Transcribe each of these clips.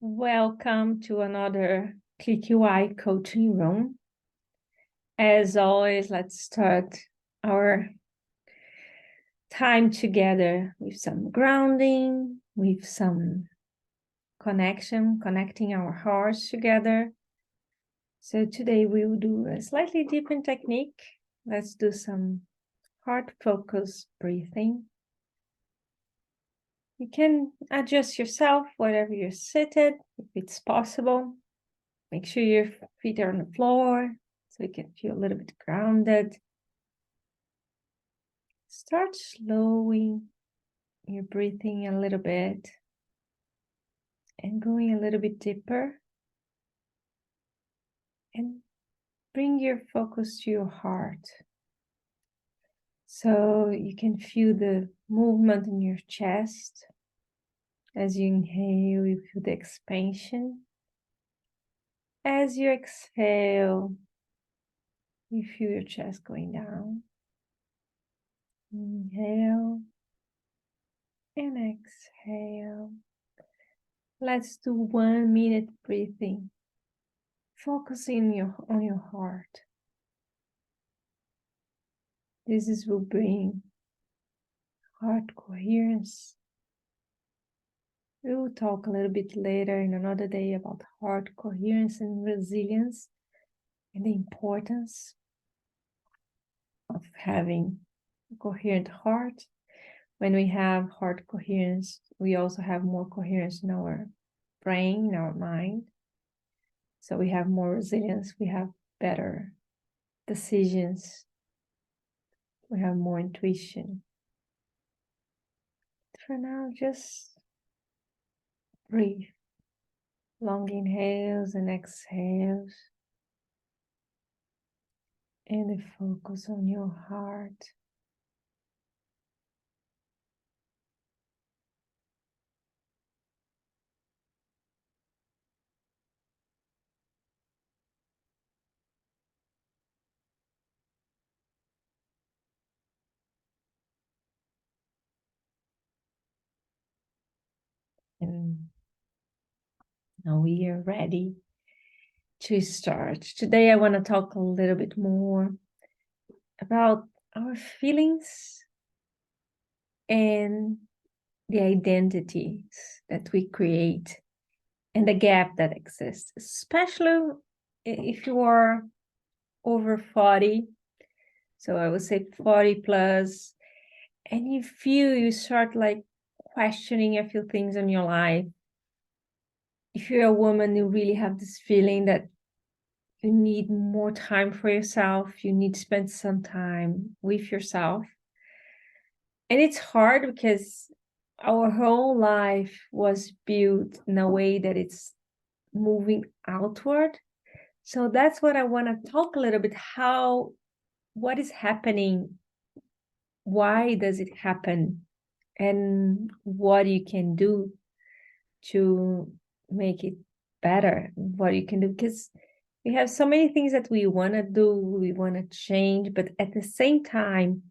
Welcome to another Click UI coaching room. As always, let's start our time together with some grounding, with some connecting our hearts together. So today we will do a slightly different technique. Let's do some heart focus breathing. You can adjust yourself wherever you're seated, if it's possible. Make sure your feet are on the floor so you can feel a little bit grounded. Start slowing your breathing a little bit and going a little bit deeper. And bring your focus to your heart. So you can feel the movement in your chest. As you inhale, you feel the expansion. As you exhale, you feel your chest going down. Inhale and exhale. Let's do 1 minute breathing, focusing on your heart. This will bring heart coherence. We will talk a little bit later in another day about heart coherence and resilience and the importance of having a coherent heart. When we have heart coherence, we also have more coherence in our brain, in our mind. So we have more resilience, we have better decisions, we have more intuition. For now, just breathe. Long inhales and exhales. And focus on your heart. And now we are ready to start. Today I want to talk a little bit more about our feelings and the identities that we create and the gap that exists, especially if you are over 40. So I would say 40 plus, and you start like questioning a few things in your life. If you're a woman, you really have this feeling that you need more time for yourself. You need to spend some time with yourself. And it's hard because our whole life was built in a way that it's moving outward. So that's what I want to talk a little bit, what is happening? Why does it happen? And what you can do to make it better, what you can do, because we have so many things that we want to do, we want to change, but at the same time,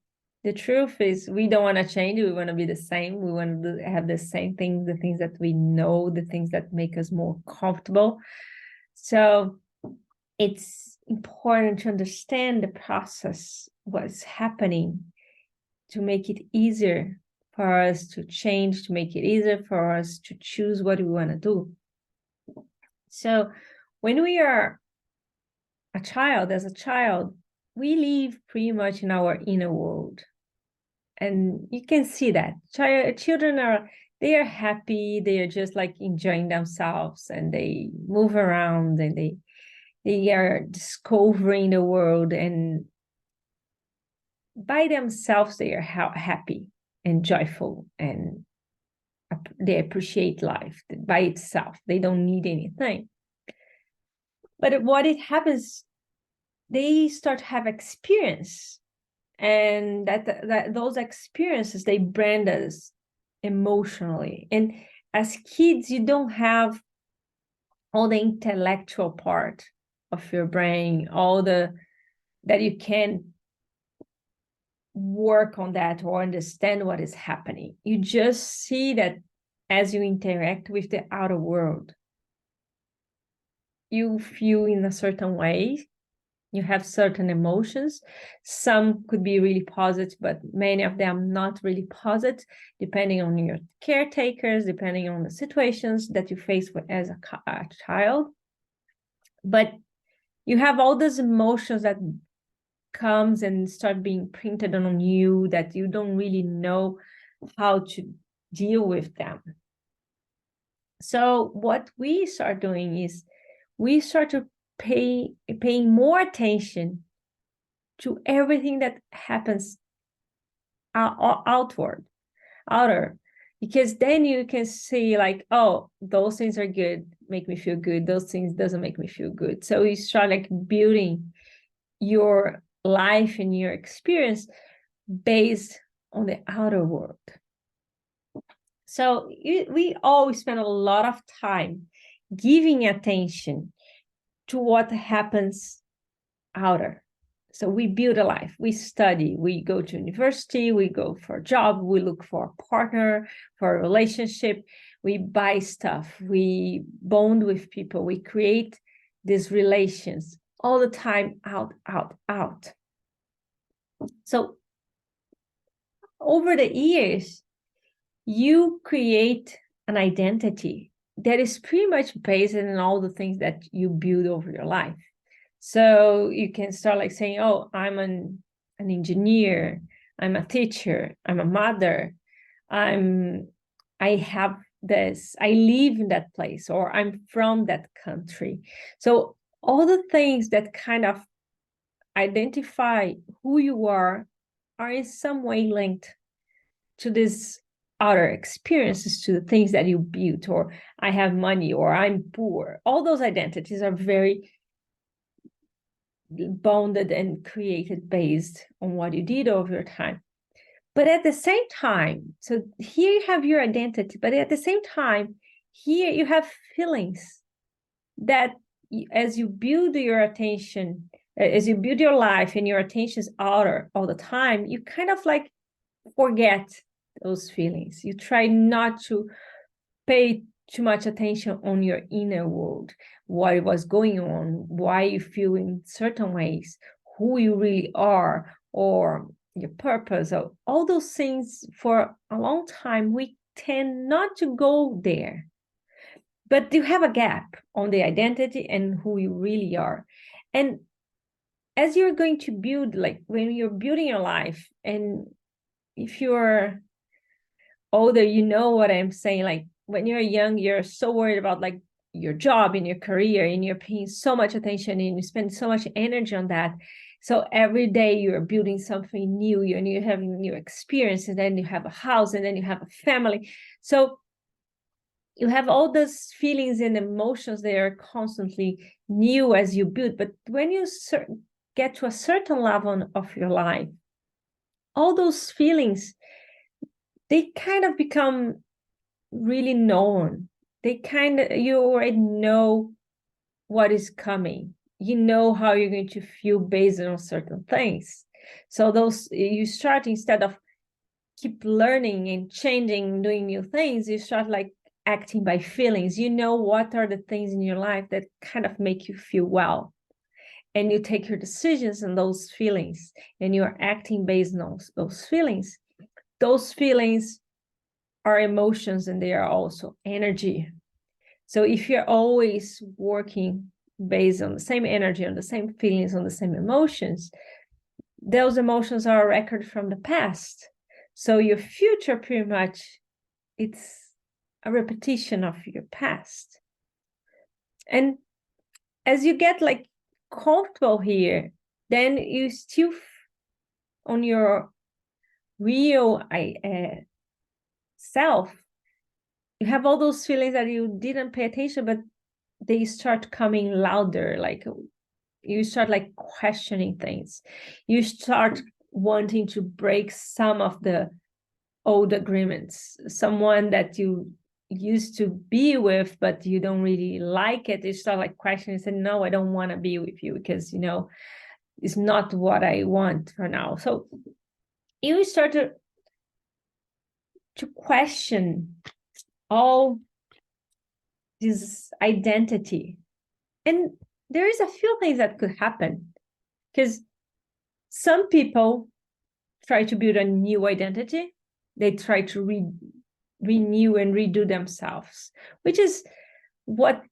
the truth is we don't want to change, we want to be the same, we want to have the same thing, the things that we know, the things that make us more comfortable. So it's important to understand the process, what's happening, to make it easier for us to change, to make it easier for us to choose what we want to do. So when we are as a child, we live pretty much in our inner world. And you can see that. Children they are happy, they are just like enjoying themselves, and they move around, and they are discovering the world, and by themselves they are happy and joyful, and they appreciate life by itself. They don't need anything. But what it happens, they start to have experience, and that those experiences, they brand us emotionally. And as kids, you don't have all the intellectual part of your brain, that you can work on that or understand what is happening. You just see that as you interact with the outer world. you feel in a certain way. You have certain emotions. Some could be really positive, but many of them not really positive, depending on your caretakers, depending on the situations that you face as a child. But you have all those emotions that comes and start being printed on you that you don't really know how to deal with them. So what we start doing is we start to paying more attention to everything that happens outer, because then you can see like, oh, those things are good, make me feel good. Those things doesn't make me feel good. So you start like building your life and your experience based on the outer world. So we always spend a lot of time giving attention to what happens outer. So we build a life, we study, we go to university, we go for a job, we look for a partner, for a relationship, we buy stuff, we bond with people, we create these relations all the time, out. So over the years, you create an identity that is pretty much based on all the things that you build over your life. So you can start like saying, oh, I'm an engineer, I'm a teacher, I'm a mother, I have this, I live in that place, or I'm from that country. So all the things that kind of identify who you are in some way linked to this outer experiences, to the things that you built, or I have money, or I'm poor. All those identities are very bounded and created based on what you did over your time. But at the same time, so here you have your identity, but at the same time, here you have feelings that as you build your attention, as you build your life and your attention's outer all the time, you kind of like forget those feelings. You try not to pay too much attention on your inner world, what was going on, why you feel in certain ways, who you really are, or your purpose, or all those things. For a long time, we tend not to go there. But you have a gap on the identity and who you really are. And as you're going to build, like when you're building your life, and if you're older, you know what I'm saying. Like when you're young, you're so worried about like your job and your career, and you're paying so much attention and you spend so much energy on that. So every day you're building something new, and you're having new experience, and then you have a house, and then you have a family. So you have all those feelings and emotions that are constantly new as you build. But when you get to a certain level of your life, all those feelings, they kind of become really known. You already know what is coming. You know how you're going to feel based on certain things. So those, you start, instead of keep learning and changing, doing new things, you start like acting by feelings. You know what are the things in your life that kind of make you feel well, and you take your decisions on those feelings, and you are acting based on those feelings. Those feelings are emotions, and they are also energy. So if you're always working based on the same energy, on the same feelings, on the same emotions, those emotions are a record from the past. So your future, pretty much, it's a repetition of your past. And as you get like comfortable here, then you still on your real self, you have all those feelings that you didn't pay attention, but they start coming louder. Like you start like questioning things. You start wanting to break some of the old agreements. Someone that you used to be with, but you don't really like it, you start like questioning, say, no, I don't want to be with you, because it's not what I want for now. So you start to question all this identity And there is a few things that could happen, because some people try to build a new identity. They try to renew and redo themselves, which is what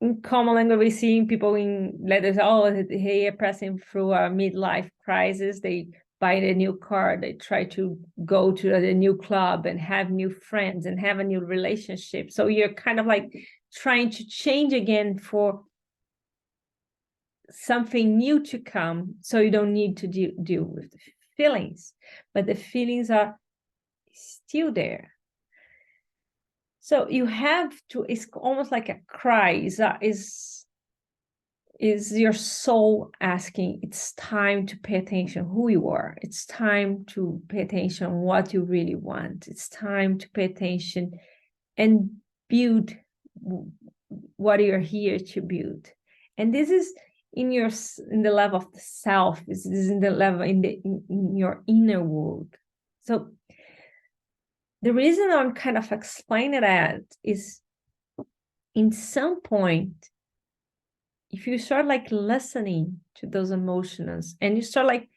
in common language we see people in letters. Oh, they are passing through a midlife crisis. They buy a new car. They try to go to a new club and have new friends and have a new relationship. So you're kind of like trying to change again for something new to come, so you don't need to deal with the feelings, but the feelings are still there. So you have to, it's almost like a cry, is your soul asking, it's time to pay attention who you are. It's time to pay attention what you really want. It's time to pay attention and build what you're here to build. And this is in the level of the self. This is in the level in your inner world. So the reason I'm kind of explaining that is, in some point, if you start like listening to those emotions and you start like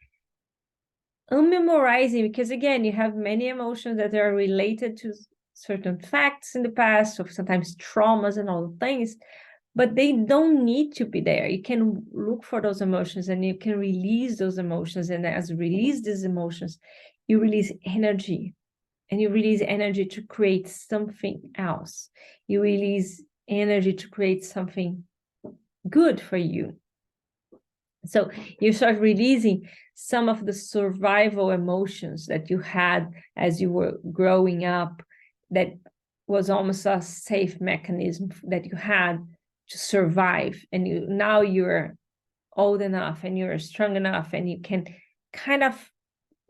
unmemorizing, because again, you have many emotions that are related to certain facts in the past, or sometimes traumas and all the things, but they don't need to be there. You can look for those emotions and you can release those emotions. And as you release these emotions, you release energy, and you release energy to create something else. You release energy to create something good for you. So you start releasing some of the survival emotions that you had as you were growing up, that was almost a safe mechanism that you had to survive. And now you're old enough and you're strong enough, and you can kind of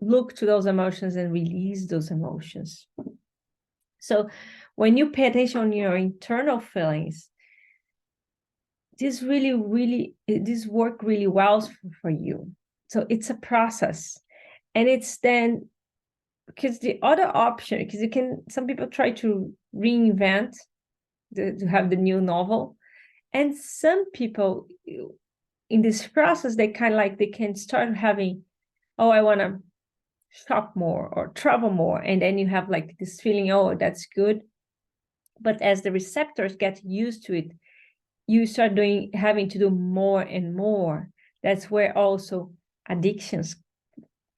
look to those emotions and release those emotions. So when you pay attention on your internal feelings, this work really well for you. So it's a process. And it's then, because the other option, because some people try to reinvent to have the new novel. And some people in this process, they can start having, oh, I want to shop more or travel more. And then you have like this feeling, oh, that's good. But as the receptors get used to it, you start having to do more and more. That's where also addictions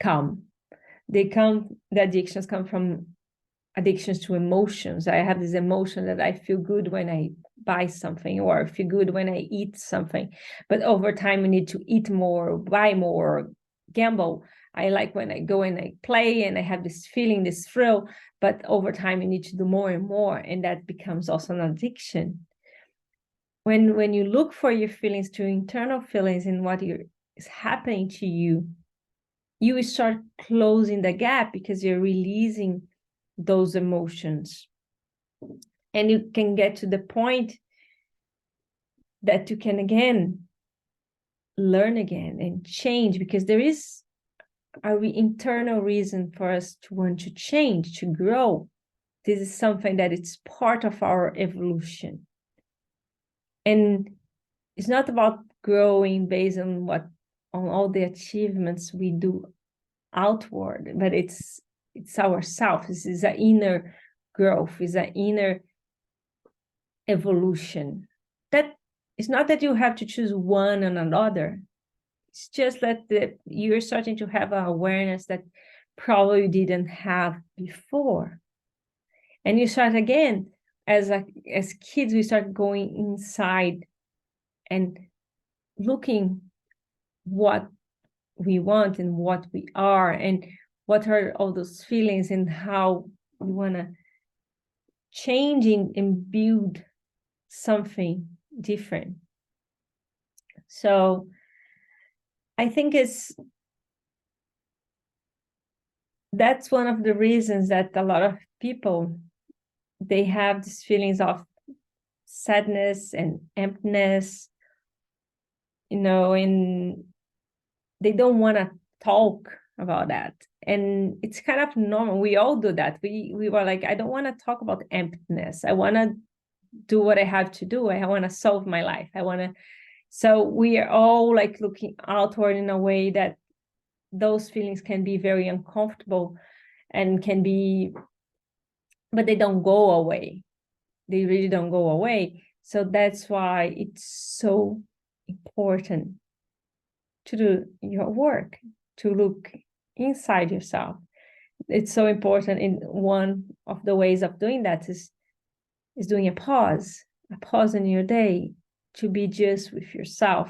come. The addictions come from addictions to emotions. I have this emotion that I feel good when I buy something, or I feel good when I eat something. But over time, I need to eat more, buy more, gamble. I like when I go and I play and I have this feeling, this thrill. But over time, you need to do more and more. And that becomes also an addiction. When you look for your feelings, to internal feelings, and what is happening to you, you start closing the gap, because you're releasing those emotions. And you can get to the point that you can again learn again and change, because there is an internal reason for us to want to change, to grow. This is something that it's part of our evolution. And it's not about growing based on all the achievements we do outward, but it's ourselves. This is an inner growth, is an inner evolution. That it's not that you have to choose one and another. It's just that you're starting to have an awareness that probably you didn't have before. And you start again, as kids, we start going inside and looking what we want and what we are, and what are all those feelings, and how we want to change and build something different. So I think that's one of the reasons that a lot of people, they have these feelings of sadness and emptiness, and they don't want to talk about that. And it's kind of normal. We all do that. We were like, I don't want to talk about emptiness. I want to do what I have to do. I want to solve my life. I want to So we are all like looking outward in a way that those feelings can be very uncomfortable and can be, but they don't go away. They really don't go away. So that's why it's so important to do your work, to look inside yourself. It's so important. In one of the ways of doing that is doing a pause in your day, to be just with yourself.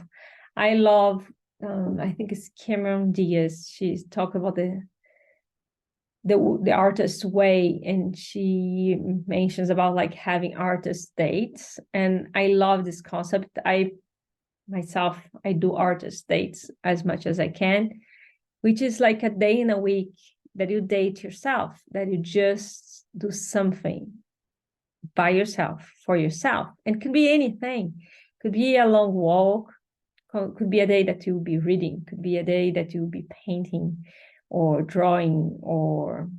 I love, I think it's Cameron Diaz. She's talked about the artist way, and she mentions about like having artist dates. And I love this concept. I do artist dates as much as I can, which is like a day in a week that you date yourself, that you just do something by yourself, for yourself. And could be anything. Could be a long walk, could be a day that you'll be reading, could be a day that you'll be painting or drawing or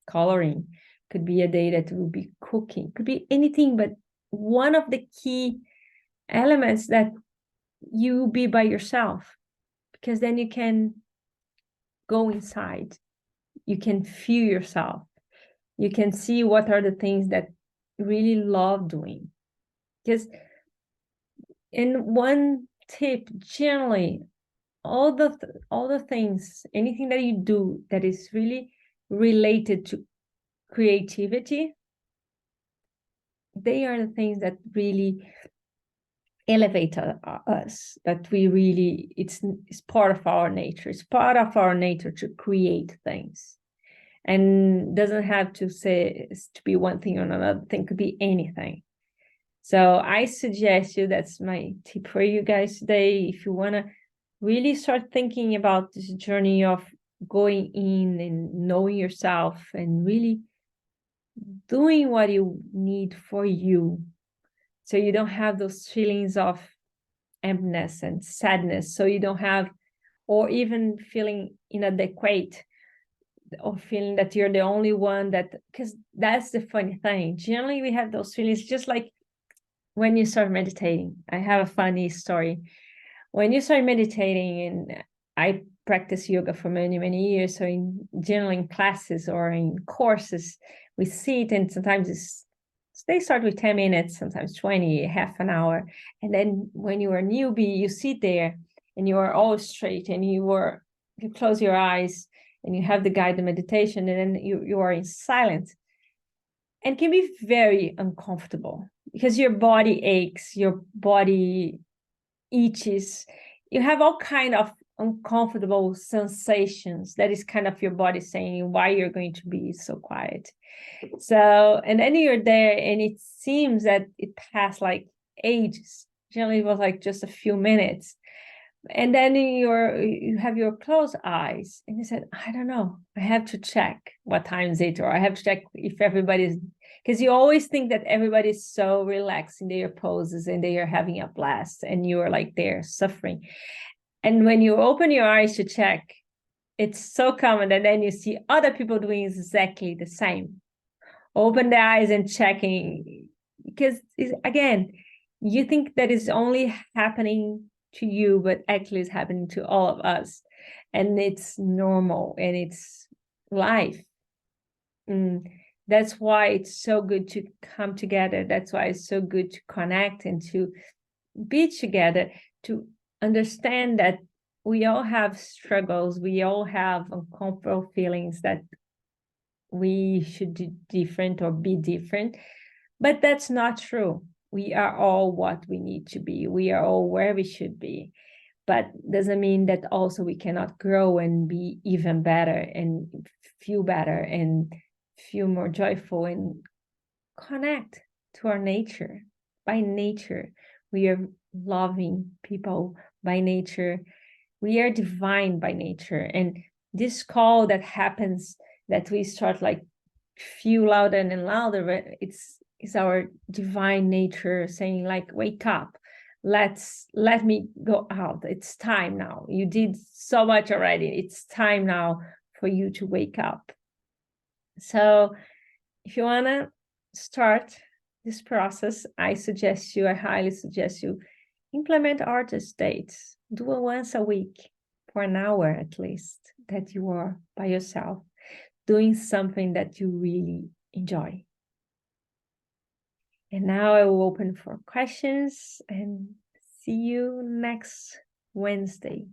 coloring, could be a day that you'll be cooking, could be anything. But one of the key elements that you be by yourself, because then you can go inside, you can feel yourself, you can see what are the things that you really love doing. Because in one tip, generally, all the things, anything that you do that is really related to creativity, they are the things that really elevate us, that we really, it's part of our nature. It's part of our nature to create things, and doesn't have to be one thing or another thing, could be anything. So I suggest you, that's my tip for you guys today. If you want to really start thinking about this journey of going in and knowing yourself and really doing what you need for you, so you don't have those feelings of emptiness and sadness, so you don't have, or even feeling inadequate, or feeling that you're the only one that, because that's the funny thing. Generally, we have those feelings just like when you start meditating. I have a funny story. When you start meditating, and I practice yoga for many, many years, so generally in classes or in courses, we sit, and sometimes they start with 10 minutes, sometimes 20, half an hour. And then when you are a newbie, you sit there and you are all straight, and you close your eyes and you have the guided meditation, and then you are in silence. And it can be very uncomfortable because your body aches, your body itches, you have all kind of uncomfortable sensations. That is kind of your body saying why you're going to be so quiet. So, and then you're there, and it seems that it passed like ages. Generally, it was like just a few minutes. And then you have your closed eyes, and you said, I don't know, I have to check what time is it, or I have to check if everybody's, because you always think that everybody's so relaxed in their poses and they are having a blast, and you are like there suffering. And when you open your eyes to check, it's so common that then you see other people doing exactly the same. Open the eyes and checking, because again, you think that is only happening to you, but actually it's happening to all of us, and it's normal, and it's life. That's why it's so good to come together. That's why it's so good to connect and to be together, to understand that we all have struggles, we all have uncomfortable feelings, that we should do different or be different, but that's not true. We are all what we need to be. We are all where we should be, but doesn't mean that also we cannot grow and be even better and feel better and feel more joyful and connect to our nature. By nature, we are loving people. By nature, we are divine by nature. And this call that happens, that we start like feel louder and louder, it's our divine nature saying like, wake up, let me go out, it's time now, you did so much already, it's time now for you to wake up. So if you want to start this process, I highly suggest you implement artist states. Do it once a week for an hour at least, that you are by yourself, doing something that you really enjoy. And now I will open for questions and see you next Wednesday.